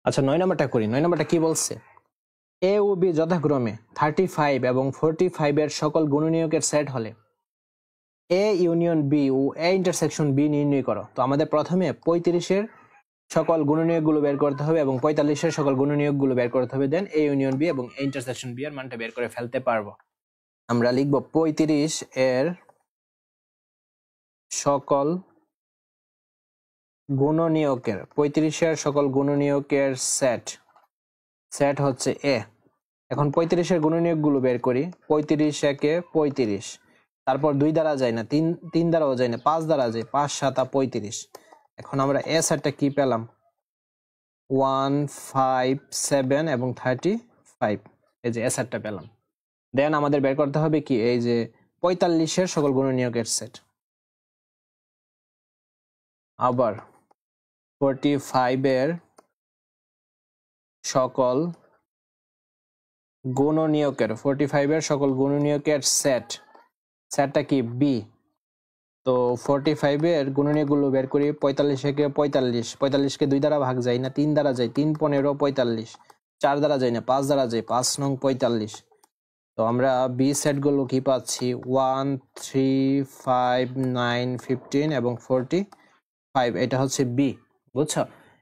আচ্ছা 9 নম্বরটা করি। 9 নম্বরটা কি বলছে? এ ও বি যথাক্রমে 35 এবং 45 এর সকল গুণনীয়কের সেট হলে এ ইউনিয়ন বি ও এ ইন্টারসেকশন বি নির্ণয় করো। তো আমাদের প্রথমে 35 এর সকল গুণনীয়কগুলো বের করতে হবে এবং 45 এর সকল গুণনীয়কগুলো বের করতে হবে, দেন এ ইউনিয়ন বি এবং এ ইন্টারসেকশন বি এর মানটা বের করে ফেলতে পারবো। আমরা লিখব 35 এর সকল গুণনীয়কের 35 এর সকল গুণনীয়কের সেট হচ্ছে এ। এখন 35 এর গুণনীয়কগুলো বের করি। 35 একে 35, তারপর 2 দ্বারা যায় না, 3 দ্বারাও যায় না, 5 দ্বারা যায়, 5 7 35। এখন আমরা এ সেটটা কি পেলাম? 1 5 7 এবং 35, এই যে এ সেটটা পেলাম। দেন আমাদের বের করতে হবে কি, এই যে 45 এর সকল গুণনীয়কের সেট। আবার 45 এর সকল গুণনীয়কের 45 এর সকল গুণনীয়কের সেটটা কি বি। তো 45 এর গুণনীয়কগুলো বের করি। 45 একে 45, 45 কে 2 দ্বারা ভাগ যায় না, 3 দ্বারা যায়, 3 15 45, 4 দ্বারা যায় না, 5 দ্বারা যায়, 5 নং 45। তো আমরা বি সেটগুলো কি পাচ্ছি? 1 3 5 9 15 এবং 45, এটা হচ্ছে বি। বুঝছো?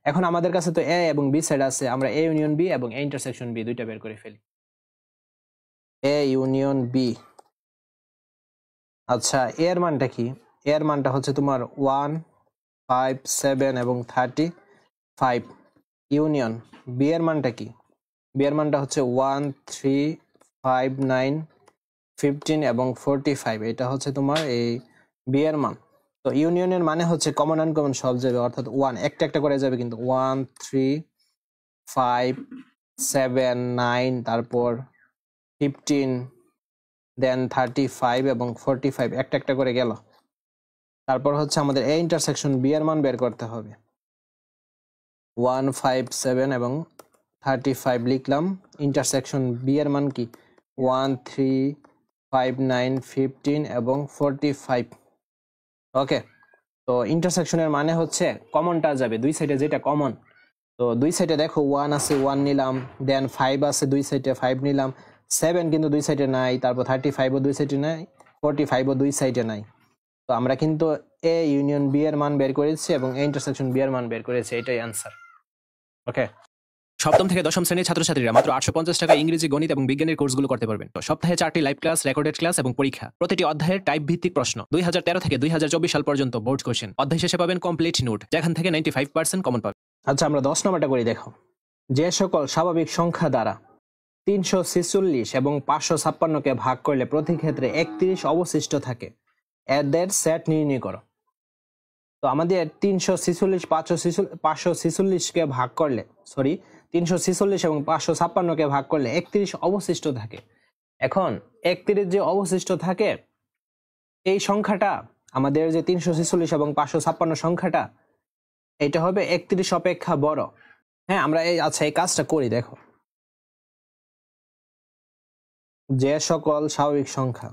এখন আমাদের কাছে তো এ এবং বি সেট আছে, আমরা এ ইউনিয়ন বি এবং এ ইন্টারসেকশন বি দুইটা বের করে ফেলি। A union B. আচ্ছা এর মানটা কি? এর মানটা হচ্ছে তোমার 1 5 7 এবং 35 ইউনিয়ন। বি এর মানটা কি? বি এর মানটা হচ্ছে 1 3 5 9 15 এবং 45, এটা হচ্ছে তোমার এই বি এর মান। তো ইউনিয়নের মানে হচ্ছে কমন আনকমন সব যাবে, অর্থাৎ 1 একটা একটা করে যাবে, কিন্তু 1 3 5 7 9 তারপর 15 দেন 35 এবং 45 একটা একটা করে গেল। তারপর হচ্ছে আমাদের এ ইন্টারসেকশন বি এর মান বের করতে হবে। 1 5 7 এবং 35 লিখলাম। ইন্টারসেকশন বি এর মান কি? 1 3 5 9 15 এবং 45। ওকে, তো ইন্টারসেকশনের মানে হচ্ছে কমনটা যাবে দুই সাইডে, যেটা কমন। তো দুই সাইডে দেখো 1 আছে, 1 নিলাম, দেন 5 আছে দুই সাইডে, 5 নিলাম, 7 কিন্তু দুই সাইডে নাই, তারপর 35ও দুই সাইডে নাই, 45ও দুই সাইডে নাই। তো আমরা কিন্তু এ ইউনিয়ন বি এর মান বের করেছি এবং এ ইন্টারসেকশন বি এর মান বের করেছি, এটাই অ্যান্সার। ওকে, সপ্তম থেকে দশম শ্রেণীর ছাত্রছাত্রীরা মাত্র 850 টাকা ইংরেজি, গণিত এবং বিজ্ঞানের কোর্সগুলো করতে পারবেন। তো সপ্তাহে 4টি লাইভ ক্লাস, রেকর্ডেড ক্লাস এবং পরীক্ষা। প্রতিটি অধ্যায়ের টাইপ ভিত্তিক প্রশ্ন। 2013 থেকে 2024 সাল পর্যন্ত বোর্ড কোশ্চেন। অধ্যায় শেষে পাবেন কমপ্লিট নোট, যেখান থেকে 95% কমন পাবেন। আচ্ছা আমরা 10 নম্বরটা করে দেখো। যে সকল স্বাভাবিক সংখ্যা দ্বারা 346 এবং 556কে ভাগ করলে প্রতি ক্ষেত্রে 31 অবশিষ্ট থাকে, এদের সেট নির্ণয় করো। তো আমাদের 346 546কে ভাগ করলে, 346 এবং 556কে ভাগ করলে 31 অবশিষ্ট থাকে। এখন 31 যে অবশিষ্ট থাকে, এই সংখ্যাটা আমাদের যে 346 এবং 556 সংখ্যাটা, এটা হবে 31 অপেক্ষা বড়। হ্যাঁ, আমরা এই কাজটা করি। দেখো, যে সকল স্বাভাবিক সংখ্যা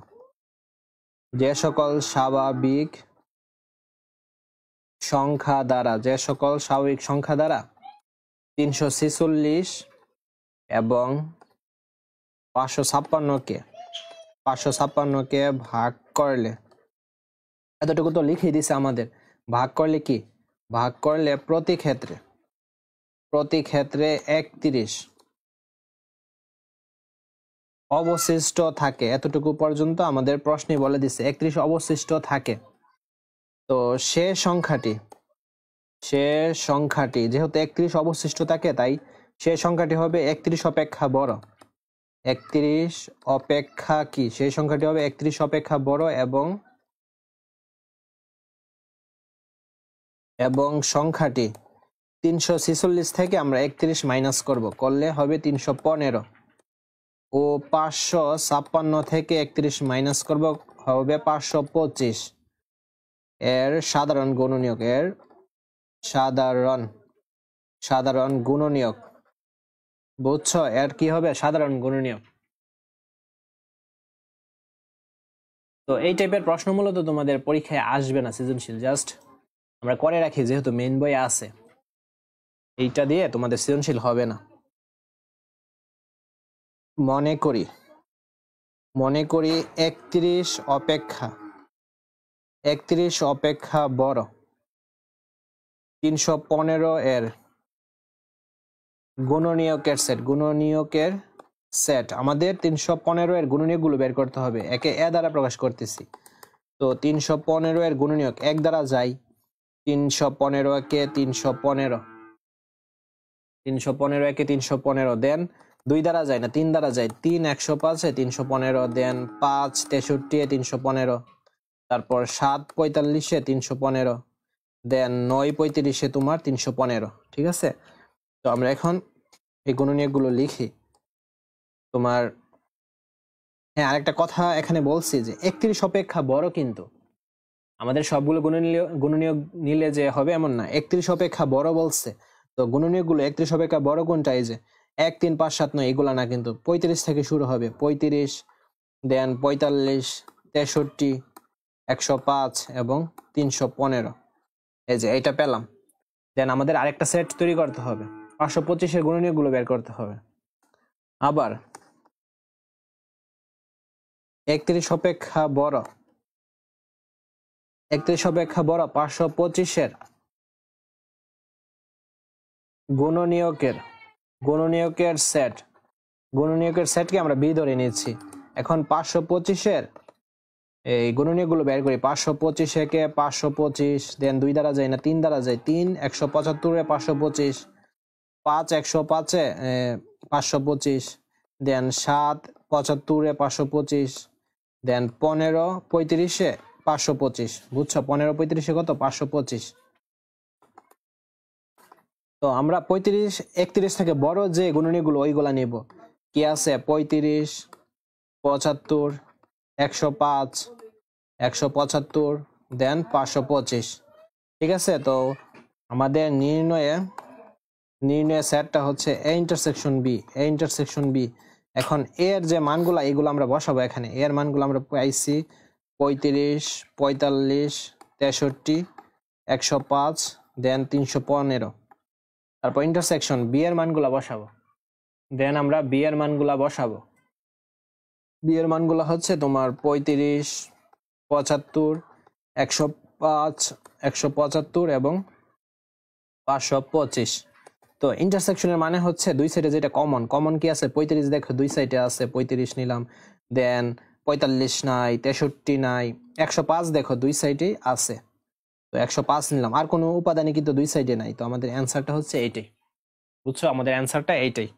দ্বারা 346 এবং 556কে ভাগ করলে, এতটুকু তো লিখে দিছে আমাদের, ভাগ করলে কি? ভাগ করলে প্রতি ক্ষেত্রে 31 অবশিষ্ট থাকে। এতটুকু পর্যন্ত আমাদের প্রশ্নে বলে দিছে 31 অবশিষ্ট থাকে। তো সে সংখ্যাটি যেহেতু 31 অবশিষ্ট থাকে, তাই সে সংখ্যাটি হবে 31 অপেক্ষা বড়। 31 অপেক্ষা কি? সেই সংখ্যাটি হবে 31 অপেক্ষা বড় এবং সংখ্যাটি 346 থেকে আমরা 31 মাইনাস করলে হবে 315, ও 556 থেকে 31 মাইনাস করব হবে 525। এর সাধারণ গুণনীয়ক, সাধারণ গুণনীয়ক, বুঝছো? এর কি হবে? সাধারণ গুণনীয়ক। তো এই টাইপের প্রশ্ন মূলত তোমাদের পরীক্ষায় আসবে না সৃজনশীল, জাস্ট আমরা করে রাখি যেহেতু মেইন বই আছে। এইটা দিয়ে তোমাদের সৃজনশীল হবে না। মনে করি 31 অপেক্ষা বড় 315 এর গুণনীয়কের সেট। আমাদের 315 এর গুণনীয়কগুলো বের করতে হবে, একে এ দ্বারা প্রকাশ করতেছি। তো 315 এর গুণনীয়ক এক দ্বারা যায়, 315 একে 315 দেন 2 দ্বারা যায় না, 3 দ্বারা যায়, 3 105 এ 315 দেন 5 63 এ 315, তারপর 7 45 এ 315 দেন 9 35 এ তোমার 315। ঠিক আছে, তো আমরা এখন এই গুণনীয়কগুলো লিখি। তোমার হ্যাঁ, আরেকটা কথা এখানে বলছি যে 31 অপেক্ষা বড়, কিন্তু আমাদের সবগুলো গুণনীয়ক নিলে যে হবে এমন না, 31 অপেক্ষা বড় বলছে। তো গুণনীয়কগুলো 31 অপেক্ষা বড় কোনটা, এই যে 1 3 5 7 9 এগুলা না, কিন্তু 35 থেকে শুরু হবে, 35 দেন 45 63 105 এবং 315। এই যে এটা পেলাম। দেন আমাদের আরেকটা সেট তৈরি করতে হবে, 525 এর গুণনীয়কগুলো বের করতে হবে। আবার 31 অপেক্ষা বড় 525 এর গুণনীয়কের সেটকে আমরা বি ধরে নিচ্ছি। এখন 525 এর এই গুণনীয়কগুলো বের করি। 525 একে 525 দেন 2 দ্বারা যায় না, 3 দ্বারা যায়, 3 175 এ 525, 5 105 এ 525 দেন 7 75 এ 525 দেন 15 35 এ 525। বুঝছো, 15 35 এ কত, 525। তো আমরা 35 31 থেকে বড় যে গুণনীয়কগুলো ওইগুলা নিব। কি আছে, 35 75 105 175 দেন 525। ঠিক আছে, তো আমাদের নির্ণয়ে সেটটা হচ্ছে এ ইন্টারসেকশন বি। এখন এর যে মানগুলা এগুলো আমরা বসাবো এখানে। এর মানগুলো আমরা পাইছি 35 45 63 105 দেন 315। তারপর ইন্টারসেকশন বি এর মানগুলা বসাবো। দেন আমরা বি এর মানগুলা বসাবো। বি এর মানগুলা হচ্ছে তোমার 35 75 105 175 এবং 525। তো ইন্টারসেকশনের মানে হচ্ছে দুই সাইডে যেটা কমন কি আছে, 35 দেখো দুই সাইডে আছে, 35 নিলাম। দেন 45 নাই, 63 নাই, 105 দেখো দুই সাইডেই আছে, তো 105 নিলাম। আর কোনো উপাদানই কিন্তু দুই সাইডে নাই। তো আমাদের অ্যান্সারটা হচ্ছে এইটাই। বুঝছো, আমাদের অ্যান্সারটা এইটাই।